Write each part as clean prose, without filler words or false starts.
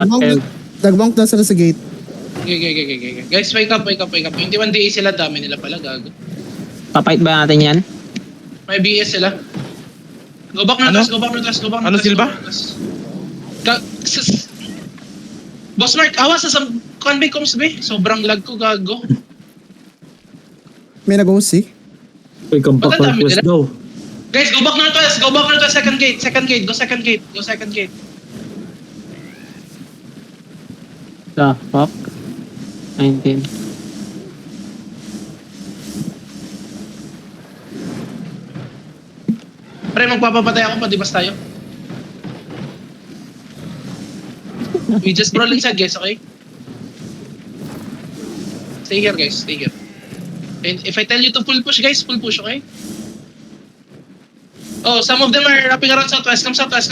Nag-bonk na sila sa gate. Okay. Guys, wake up. Yung D1DA sila, dami nila pala, gago. Papight ba natin yan? May BS sila. Go back na Ano? go back na Ano, Silva? Boss Mark, awas sa convey comms be. Sobrang lag ko, gago. May nag-OC. Uy, kampak Ba't ang dami request nila? daw. Guys, go back na to, second gate, go second gate. The fuck? 19. Pre, magpapapatay ako, padibas tayo. We just brawl inside, guys, okay? Stay here, guys, stay here. And if I tell you to full push, guys, full push, okay? Oh, some of them are wrapping around southwest. Come southwest.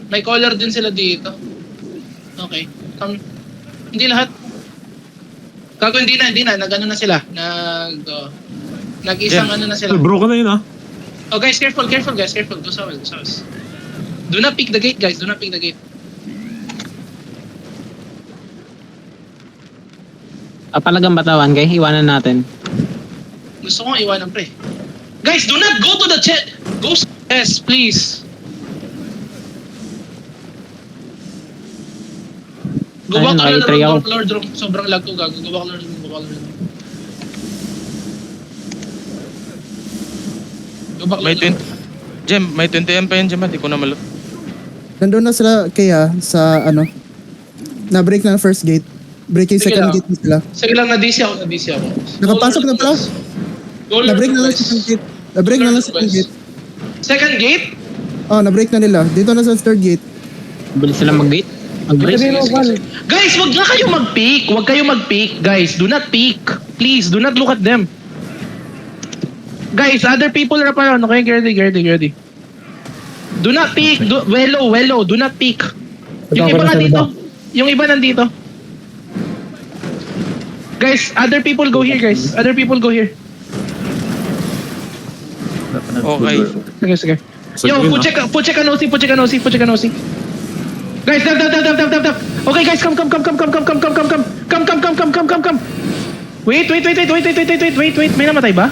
May collar din sila dito. Okay. Come. Hindi lahat. Kago hindi na. Nag-ano na sila. Nag-isang ano na sila. Uy, broken na yun ah. Oh guys, careful guys. Careful. Go south. Do not pick the gate, guys. Do not pick the gate. Palagang batawan, guys. Iwanan natin. Gusto kong iwanan, pre. Guys, do not go to the chat. Go yes, please. Go back Ayun, to nakitry ako. Lord Room. Sobrang lag ko, gago. Go back Lord Room. Go back May Lord 20. Room. Jem, may 20M pa yun, Jem. Hindi ko na malot. Nandun na sila kaya sa ano. Na-break na first gate. Breaking Sige second lang. gate na sila. Sige lang, na-DC ako. Nakapasok na pala. Go Lord Na-break Room, na lang guys. second gate. Na-break na lang second gate. Second gate? Oh, na-break na nila. Dito na sa third gate. Bilis sila mag-gate. Mag-break. Guys, wag na kayo mag-peek. Wag kayo mag-peek. Guys, do not peek. Please, do not look at them. Guys, other people are around. Okay, Gerdy. Do not peek. Wello. Do not peek. Yung iba nandito. Guys, other people go here, guys. Okay. Sige. Yo, pucheck an OC. Guys, dab. Okay, guys, come. Wait. May namatay ba?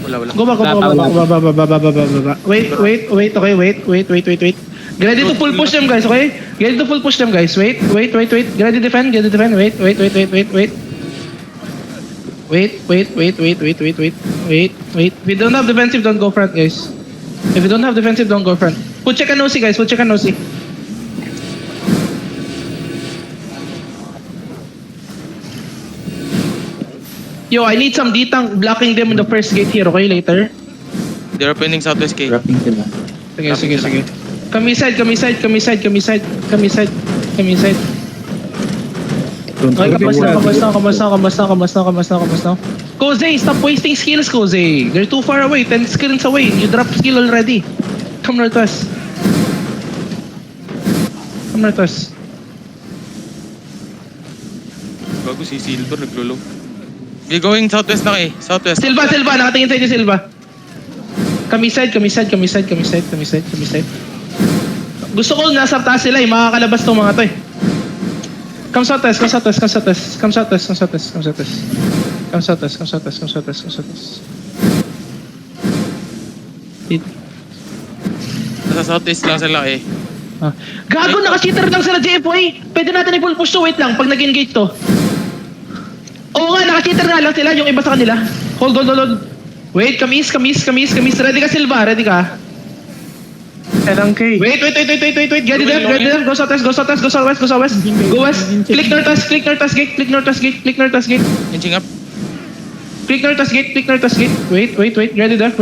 Wala. Go back. Wait. Okay, wait. Get ready to full push them, guys, okay? Wait. Get ready to defend. Wait. If you don't have defensive, don't go front, guys. If you don't have defensive, don't go front. Check an OC, guys. Check an OC. Yo, I need some D-tank blocking them in the first gate here, okay? Later. They're opening southwest gate. Sige. Kami side. Okay, kamas na. Koze, stop wasting skills, Koze. They're too far away. 10 skills away. You dropped skill already. Come north us. Bago si Silver naglulo. We're going southwest na kayo. Southwest. Silva. Nakatingin sa'yo ni Silva. Kami side. Gusto ko nasa taas sila eh. Makakalabas tong mga to eh. Come southwest. Nasa southeast lang sila eh. Gago, naka-cheater lang sila JFY. Pwede natin i-full push to. Wait lang, pag nag-engage to. Oo nga, naka-cheater nga lang sila. Yung iba sa kanila. Hold. Wait, kamis. Ready ka, Silva? Ready ka? Wait. Get it there. Go southwest. Go west. Click northwest gate. Inching up. Click northwest gate. Wait. Ready there.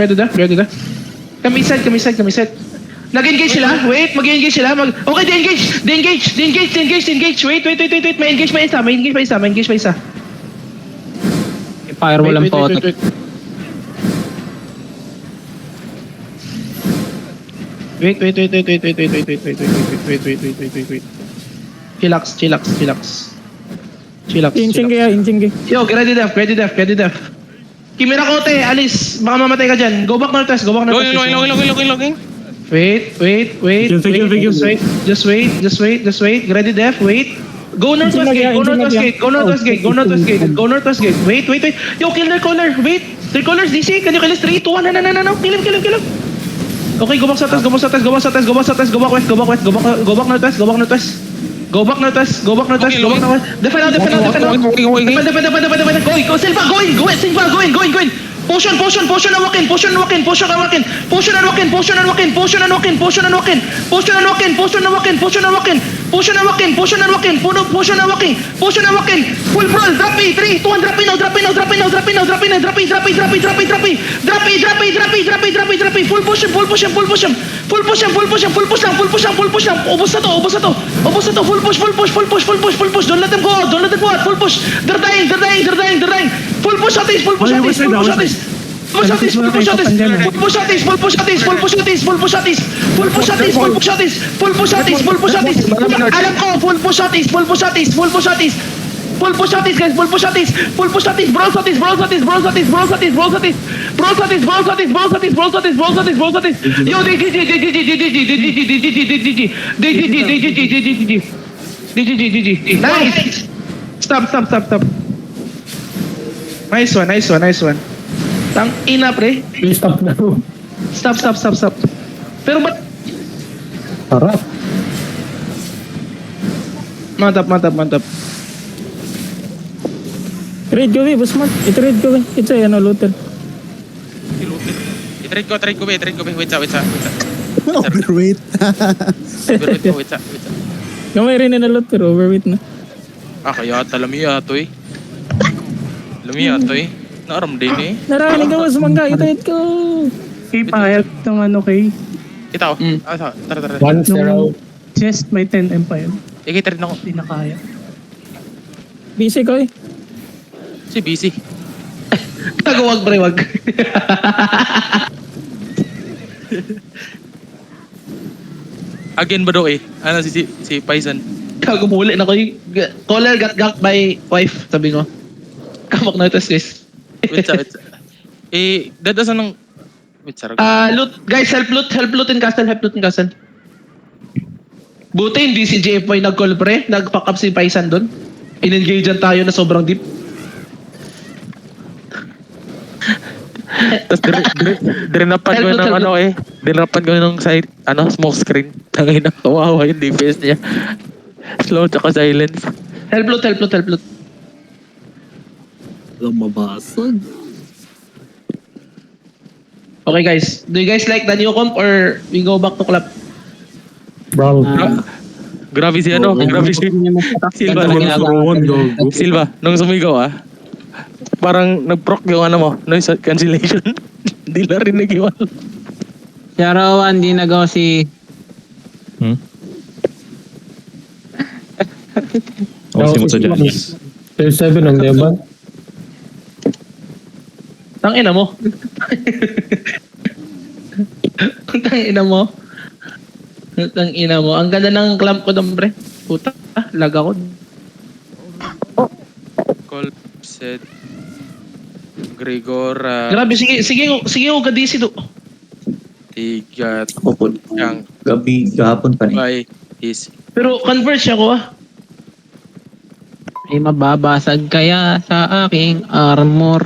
Kami side. Nag-engage sila. Wait, mag-engage sila. Okay, de-engage. Wait. May engage pa isa. Firewall ang po. Wait. Chillax. Inching kaya. Yo, get ready def. Kimira Kote, alis. Baka mamatay ka dyan. Go back northwest, go back northwest. Login. Wait. Just wait. Ready, def, wait. Go northwest gate. Wait. Yo, kill their caller. Wait. Their callers, DC. Can you kill us? 3, 2, 1. No. Kill him. Okay, go back sa test. Go back west. Go back northwest. Defend. Go, Silva, going. Potion and walk in. Push and walk in. Full brawl. Drop E. 3, 2, 1. Drop in now. Drop in. Drop E. Full push him. Ubos na to. Full push. Don't let them go out. Full push. They're dying. Full push at this. Alam ko, full push at this. Guys. Bros at this. Yo, DGG. Nice. Stop. Nice one. Tang ina, pre. Please stop na. Stop. Pero ba't Harap. mantap. Trade ko eh, boss Mark. I-trade ko eh. It's a looter. I-trade ko. Wait sa. Overweight. Wait sa. Gamay rin na looter, overweight na. Kaya talamiya to eh. Naaram din eh. Naranig ka boss Mangga, i-trade ko. Pahayag ng kay Itaw. Mm. Tara. 1-0. chest may 10 empire. Ikita rin ako. Hindi na kaya. Busy ko eh. Si busy. Wag, pre, wag. Again ba daw eh? Ano si Paisan? Gago muli na ko yung caller got ganked by wife, sabi ko. Kamak na ito, sis. Wait sa. Dadasan ng... Wait sa. Loot, guys, help loot in castle. Buti hindi si JFY nag-call, pre. Nag-pack up si Paisan doon. In-engagean tayo na sobrang deep. Tapos drinapan ko ng ano eh. Drinapan ko ng side, smoke screen. Tangina, kawawa yung defense niya. Slow tsaka silence. Help loot. Walang mabasag. Okay, guys. Do you guys like the new comp or we go back to club? Bro. Grabe si Silva. Silva, nung sumigaw parang nag-proc yung noise cancellation. Hindi na rin nag-iwan. Sharawan, di nagawa si... Simot sa dyan. 7 ang diba? Tangina mo. Tangina mo. Ang ganda ng clamp ko doon, pre. Puta, lag ako. Call said Gregor Grabe, sige ko kadisi do. Tigat Ako po, yang gahapon pa by is Pero converge ako Ay mababasag kaya sa aking armor.